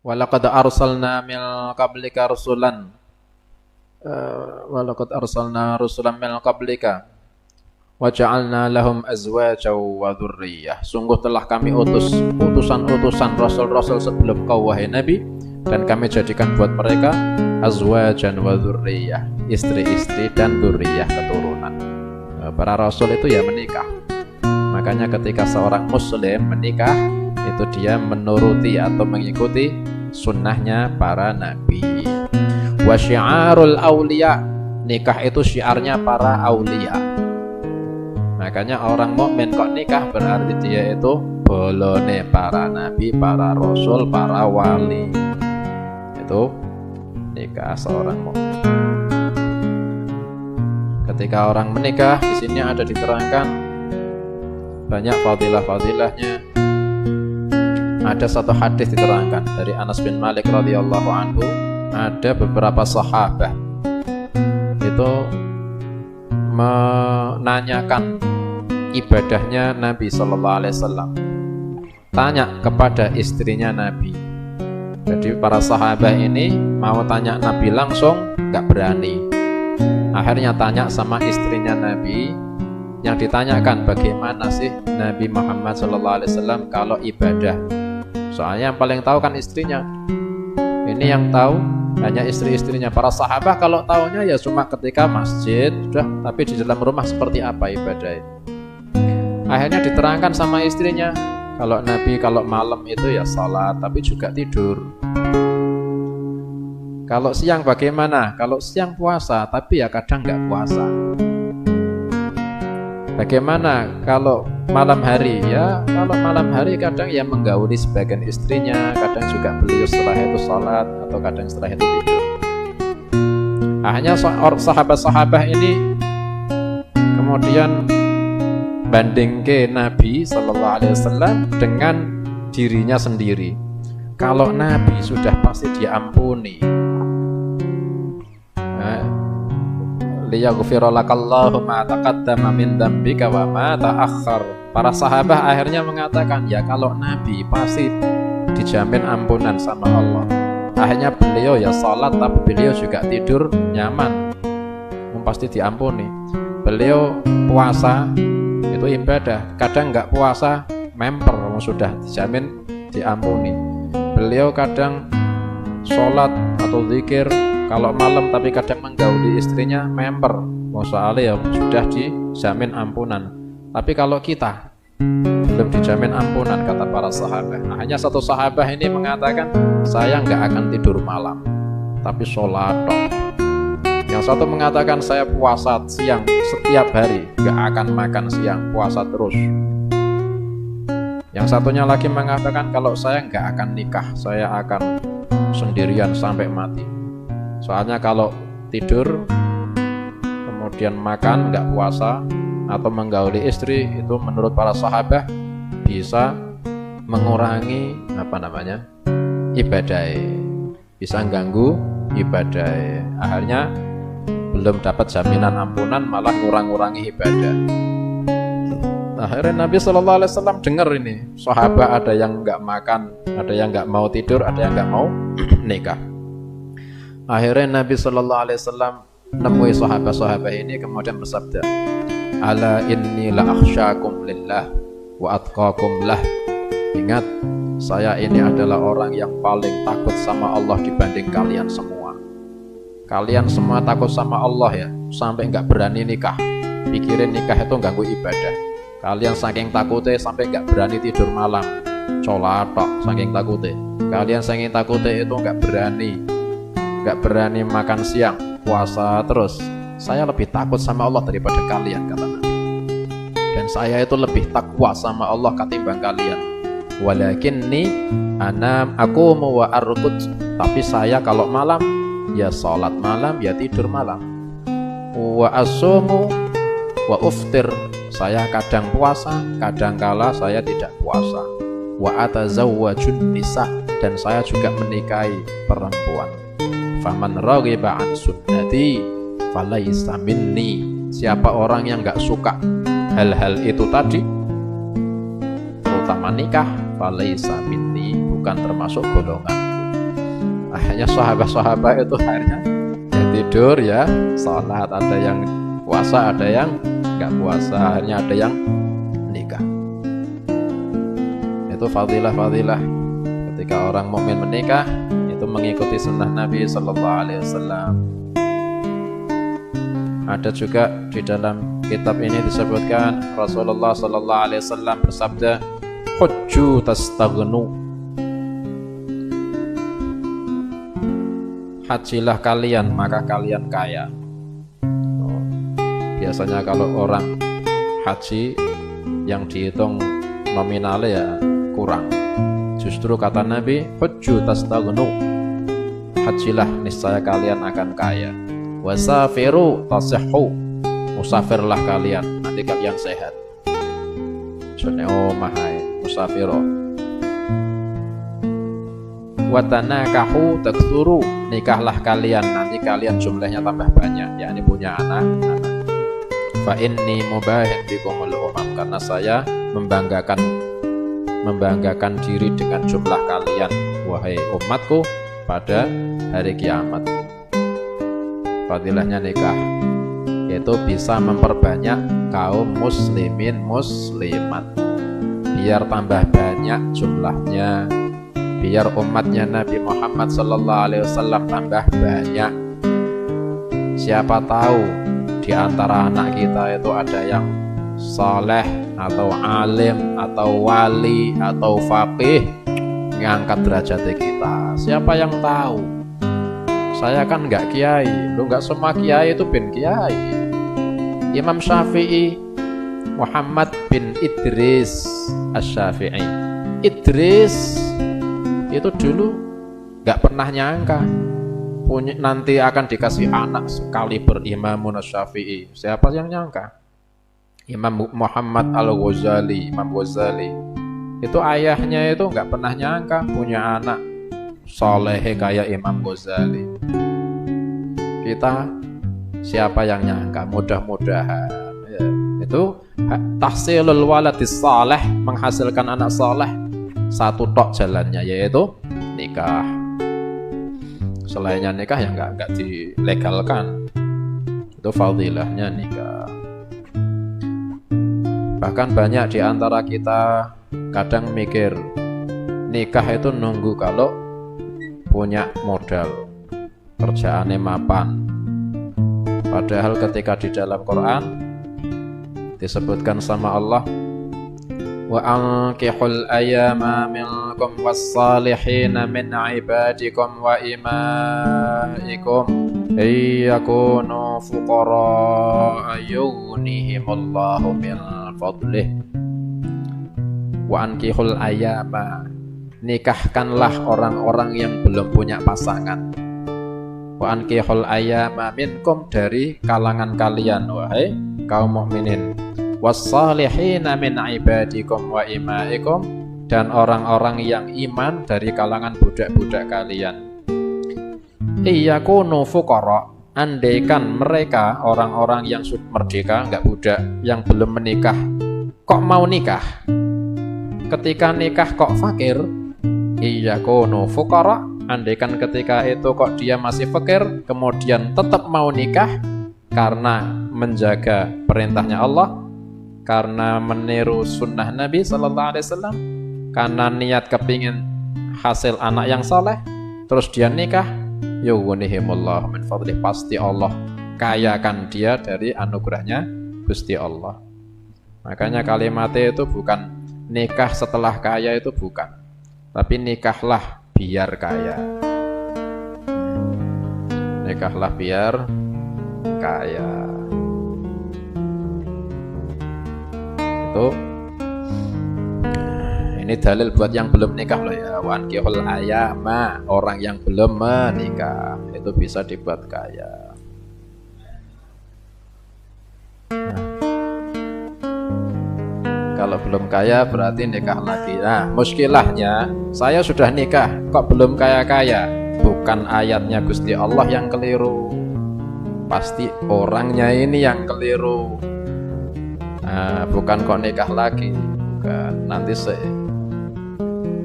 Walaqad arsalna min qablika rusulan walaqad arsalna rusulan min qablika wa ja'alna lahum azwajan wa dzurriyyah. Sungguh telah kami utus utusan-utusan rasul-rasul sebelum kau wahai Nabi, dan kami jadikan buat mereka azwajan wa dzurriyyah, istri-istri dan dzurriyyah, keturunan. Para rasul itu ya menikah. Makanya ketika seorang muslim menikah, itu dia menuruti atau mengikuti sunnahnya para nabi. Wa syiarul auliya, nikah itu syiarnya para aulia. Makanya orang mukmin kok nikah berarti dia itu bolone para nabi, para rasul, para wali. Itu nikah seorang mukmin. Ketika orang menikah, di sini ada diterangkan banyak fadilah-fadilahnya. Ada satu hadis diterangkan dari Anas bin Malik radhiyallahu anhu, ada beberapa sahabat itu menanyakan ibadahnya Nabi sallallahu alaihi wasallam. Tanya kepada istrinya Nabi. Jadi para sahabat ini mau tanya Nabi langsung nggak berani. Akhirnya tanya sama istrinya Nabi. Yang ditanyakan bagaimana sih Nabi Muhammad sallallahu alaihi wasallam kalau ibadah. Soalnya yang paling tahu kan istrinya. Ini yang tahu hanya istri-istrinya. Para sahabat kalau taunya ya cuma ketika masjid, sudah. Tapi di dalam rumah seperti apa ibadah itu? Akhirnya diterangkan sama istrinya, kalau Nabi kalau malam itu ya salat, tapi juga tidur. Kalau siang bagaimana? Kalau siang puasa, tapi ya kadang nggak puasa. Bagaimana kalau malam hari? Ya kalau malam hari kadang ya menggauli sebagian istrinya, kadang juga beliau setelah itu salat, atau kadang setelah itu tidur. Akhirnya sahabat-sahabat ini kemudian banding ke Nabi sallallahu alaihi wasallam dengan dirinya sendiri. Kalau Nabi sudah pasti diampuni. Liyaghfira lakallahu ma taqaddama min dzambika wa ma ta'akhkhar. Para sahabat akhirnya mengatakan, ya kalau Nabi pasti dijamin ampunan sama Allah. Akhirnya beliau ya salat, tapi beliau juga tidur nyaman, pasti diampuni. Beliau puasa itu ibadah, kadang nggak puasa memper, sudah dijamin diampuni. Beliau kadang sholat atau zikir kalau malam, tapi kadang menggauli istrinya memper, soalnya ya sudah dijamin ampunan. Tapi kalau kita belum dijamin ampunan, kata para sahabat. Hanya satu sahabat ini mengatakan, saya nggak akan tidur malam, tapi sholat dong. Yang satu mengatakan, saya puasa siang setiap hari, nggak akan makan siang, puasa terus. Yang satunya lagi mengatakan, kalau saya nggak akan nikah, saya akan sendirian sampai mati. Soalnya kalau tidur kemudian makan nggak puasa atau menggauli istri, itu menurut para sahabat bisa mengurangi ibadah, bisa ganggu ibadah. Akhirnya belum dapat jaminan ampunan, malah ngurang-ngurangi ibadah. Akhirnya Nabi Shallallahu Alaihi Wasallam dengar ini, sahabat ada yang nggak makan, ada yang nggak mau tidur, ada yang nggak mau nikah. Akhirnya Nabi Shallallahu Alaihi Wasallam nemui sahabat-sahabat ini, kemudian bersabda, ala inni la akhsyakum lillah wa atqakum lah. Ingat, saya ini adalah orang yang paling takut sama Allah dibanding kalian semua. Kalian semua takut sama Allah ya, sampai nggak berani nikah. Pikirin nikah itu ganggu ibadah. Kalian saking takutnya sampai nggak berani tidur malam, sholat tok, saking takutnya. Kalian saking takutnya itu nggak berani makan siang, puasa terus. Saya lebih takut sama Allah daripada kalian, kata Nabi. Dan saya itu lebih takwa sama Allah ketimbang kalian. Walakinni aqumu wa arqud. Tapi saya kalau malam ya sholat malam, ya tidur malam. Wa asumu wa uftir. Saya kadang puasa, kadang kala saya tidak puasa. Wa atazawwajun nisa. Dan saya juga menikahi perempuan. Faman raghiba an sunnati falaisa minni. Siapa orang yang gak suka hal-hal itu tadi, terutama nikah, falaisa minni, bukan termasuk golonganku. Akhirnya sahabat-sahabat itu akhirnya ya tidur ya sholat, ada yang puasa, ada yang nggak puasa, akhirnya ada yang nikah. Itu fadilah-fadilah ketika orang mukmin menikah, itu mengikuti sunnah Nabi Sallallahu Alaihi Wasallam. Ada juga di dalam kitab ini disebutkan Rasulullah Sallallahu Alaihi Wasallam bersabda, hujju tastaghnu, hajilah kalian maka kalian kaya. Biasanya kalau orang haji yang dihitung nominalnya ya kurang. Justru kata Nabi, hujju tastaghnu, hajilah niscaya kalian akan kaya. Wasafiru tasihhu, musafirlah kalian nanti kalian sehat. Maksudnya mahai musafiro. Watanakahu taktsuru, nikahlah kalian nanti kalian jumlahnya tambah banyak, yakni punya anak. Fa inni mubahin bikumul umam, karena saya membanggakan diri dengan jumlah kalian wahai umatku pada hari kiamat. Fadilahnya nikah yaitu bisa memperbanyak kaum muslimin muslimat, biar tambah banyak jumlahnya, biar umatnya Nabi Muhammad Sallallahu Alaihi Wasallam tambah banyak. Siapa tahu di antara anak kita itu ada yang saleh atau alim atau wali atau faqih, ngangkat derajat kita. Siapa yang tahu? Saya kan nggak kiai, nggak semua kiai itu bin kiai. Imam Syafi'i Muhammad bin Idris Asy-Syafi'i, Idris itu dulu nggak pernah nyangka punya nanti akan dikasih anak sekali berimamun Asy-Syafi'i. Siapa yang nyangka? Imam Muhammad Al-Ghazali, Imam Ghazali itu ayahnya itu nggak pernah nyangka punya anak soleh kayak Imam Ghazali. Kita siapa yang nyangka? Mudah-mudahan ya. Itu tahsilul waladis saleh, menghasilkan anak saleh, satu tok jalannya yaitu nikah. Selainnya nikah yang nggak dilegalkan. Itu fadilahnya nikah. Bahkan banyak di antara kita kadang mikir nikah itu nunggu kalau punya modal, kerjaannya mapan. Padahal ketika di dalam Quran disebutkan sama Allah, wa ankihul ayyama minkum was-salihina min ibadikum wa imaikum yakunu fuqara yughnihimullahu min fadlih. Wa ankihul ayyama, nikahkanlah orang-orang yang belum punya pasangan. Wa ankihul ayyama minkum, dari kalangan kalian wahai kaum mukminin. Was-salihina min ibadikum wa imaikum, dan orang-orang yang iman dari kalangan budak-budak kalian. Iyakunu fuqara, andaikan mereka orang-orang yang sudah merdeka, enggak budak, yang belum menikah, kok mau nikah? Ketika nikah kok fakir? Iyakunu fuqara, andaikan ketika itu kok dia masih fakir, kemudian tetap mau nikah karena menjaga perintahnya Allah, karena meniru sunnah Nabi Sallallahu Alaihi Wasallam, karena niat kepingin hasil anak yang saleh, terus dia nikah, yughnihimullahu min fadlih, pasti Allah kayakan dia dari anugerahnya Gusti Allah. Makanya kalimatnya itu bukan nikah setelah kaya, itu bukan, tapi nikahlah biar kaya. Nikahlah biar kaya. Itu ini dalil buat yang belum nikah loh ya. Wan kihul ayama, orang yang belum menikah itu bisa dibuat kaya. Kalau belum kaya berarti nikah lagi. Nah, muskilahnya saya sudah nikah kok belum kaya-kaya. Bukan ayatnya Gusti Allah yang keliru, pasti orangnya ini yang keliru. Nah, bukan kok nikah lagi, bukan. Nanti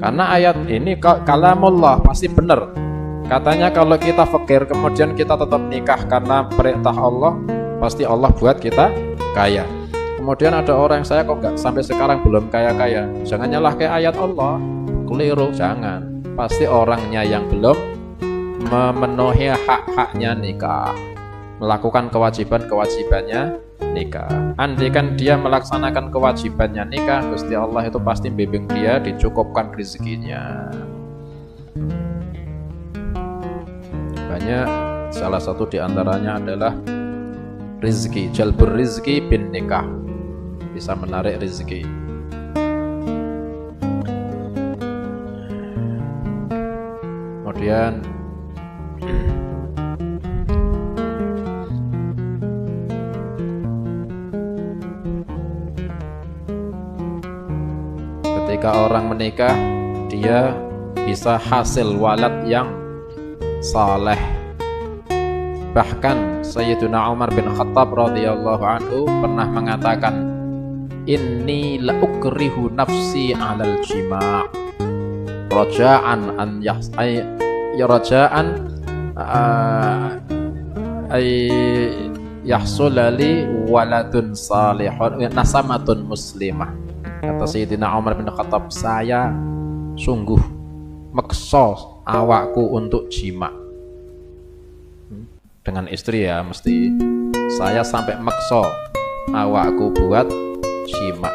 karena ayat ini kalamullah pasti benar. Katanya kalau kita fakir kemudian kita tetap nikah karena perintah Allah, pasti Allah buat kita kaya. Kemudian ada orang, saya kok nggak sampai sekarang belum kaya-kaya. Jangan nyalahkan ayat Allah, keliru, jangan. Pasti orangnya yang belum memenuhi hak-haknya nikah, melakukan kewajiban-kewajibannya nikah. Andaikan dia melaksanakan kewajibannya nikah, Gusti Allah itu pasti bimbing dia, dicukupkan rezekinya. Banyak, salah satu diantaranya adalah rizki, jalbur rizki bin nikah, bisa menarik rizki. Kemudian ketika orang menikah, dia bisa hasil walad yang saleh. Bahkan Sayyiduna Umar bin Khattab radhiyallahu anhu pernah mengatakan, inni la ukrihu nafsi 'alal jima' raja'an an raja'an ay yahsulali waladun salihun nasamatun muslimah. Kata Sayyidina Umar bin Khattab, saya sungguh meksa awakku untuk jima dengan istri, ya mesti saya sampai meksa awakku buat jima,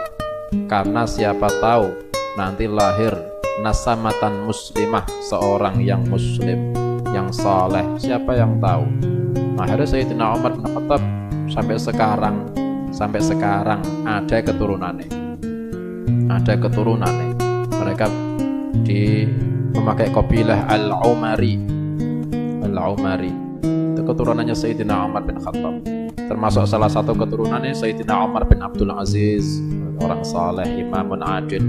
karena siapa tahu nanti lahir nasamatan muslimah, seorang yang muslim yang saleh, siapa yang tahu. Akhirnya Sayyidina Umar bin Khattab sampai sekarang ada keturunannya, mereka memakai kabilah Al-Umari. Itu keturunannya Sayyidina Umar bin Khattab. Termasuk salah satu keturunannya Sayyidina Umar bin Abdul Aziz, orang saleh, imamun adil.